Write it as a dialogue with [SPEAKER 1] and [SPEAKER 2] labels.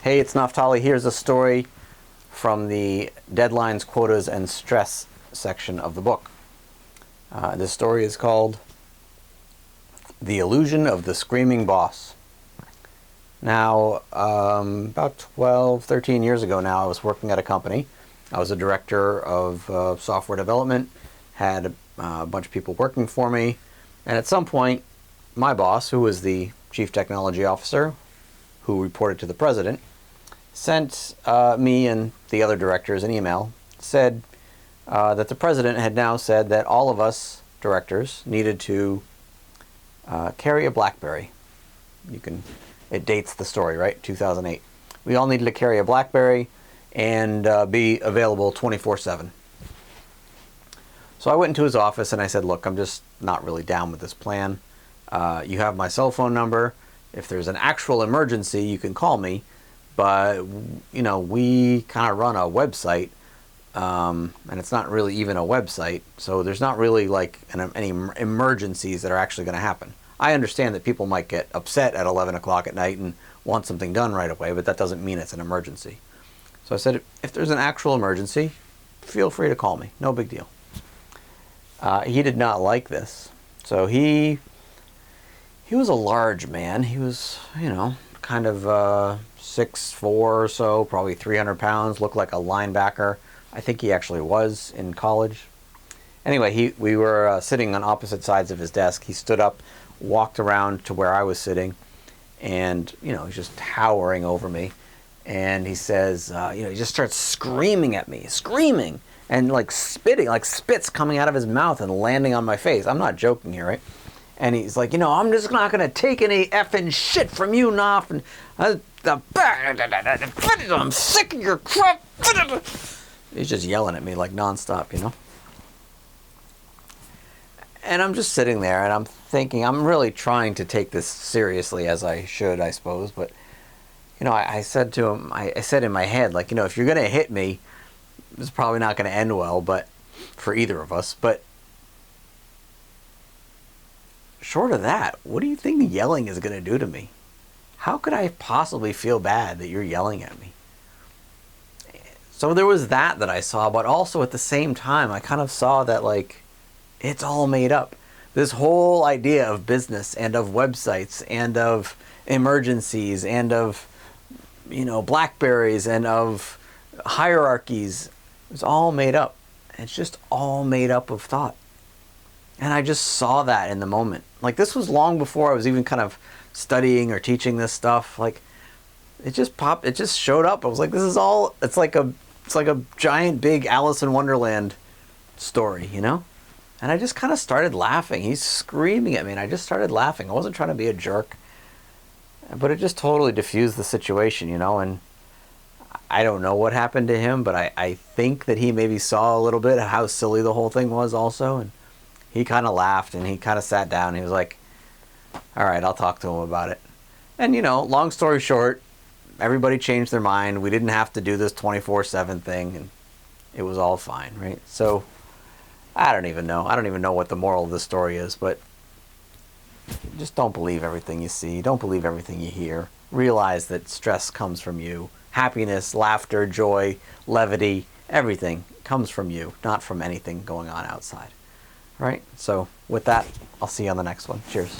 [SPEAKER 1] Hey, it's Naftali. Here's a story from the deadlines, quotas, and stress section of the book. This story is called The Illusion of the Screaming Boss. Now, about 12, 13 years ago now, I was working at a company. I was a director of software development, had a bunch of people working for me, and at some point, my boss, who was the chief technology officer, who reported to the president, sent me and the other directors an email, said that the president had now said that all of us directors needed to carry a BlackBerry. It dates the story, right? 2008. We all needed to carry a BlackBerry and be available 24/7. So I went into his office and I said, look, I'm just not really down with this plan. You have my cell phone number. If there's an actual emergency, you can call me. But, you know, we kind of run a website, and it's not really even a website, so there's not really like any emergencies that are actually going to happen. I understand that people might get upset at 11 o'clock at night and want something done right away, but that doesn't mean it's an emergency. So I said, if there's an actual emergency, feel free to call me. No big deal. He did not like this. So he was a large man. He was, you know, kind of 6'4" or so, probably 300 pounds, looked like a linebacker. I think he actually was in college. Anyway, we were sitting on opposite sides of his desk. He stood up, walked around to where I was sitting, and, you know, he's just towering over me. And he says, you know, he just starts screaming at me, screaming, and like spitting, like spit's coming out of his mouth and landing on my face. I'm not joking here, right? And he's like, you know, I'm just not going to take any effing shit from you, Knopf. And I'm sick of your crap. He's just yelling at me like nonstop, you know. And I'm just sitting there and I'm thinking, I'm really trying to take this seriously as I should, I suppose. But, you know, I said to him, I said in my head, like, you know, if you're going to hit me, it's probably not going to end well, but for either of us. But short of that, what do you think yelling is going to do to me? How could I possibly feel bad that you're yelling at me? So there was that I saw, but also at the same time, I kind of saw that, like, it's all made up. This whole idea of business and of websites and of emergencies and of, you know, Blackberries and of hierarchies, it's all made up. It's just all made up of thought. And I just saw that in the moment. Like, this was long before I was even kind of studying or teaching this stuff. Like, it just popped, it just showed up. I was like, this is all, it's like a giant big Alice in Wonderland story, you know? And I just kind of started laughing. He's screaming at me and I just started laughing. I wasn't trying to be a jerk, but it just totally diffused the situation, you know? And I don't know what happened to him, but I think that he maybe saw a little bit of how silly the whole thing was also. And he kind of laughed and he kind of sat down. He was like, all right, I'll talk to him about it. And, you know, long story short, everybody changed their mind. We didn't have to do this 24/7 thing, and it was all fine, right? So I don't even know. I don't even know what the moral of the story is, but just don't believe everything you see. Don't believe everything you hear. Realize that stress comes from you. Happiness, laughter, joy, levity, everything comes from you, not from anything going on outside. All right? So with that, I'll see you on the next one. Cheers.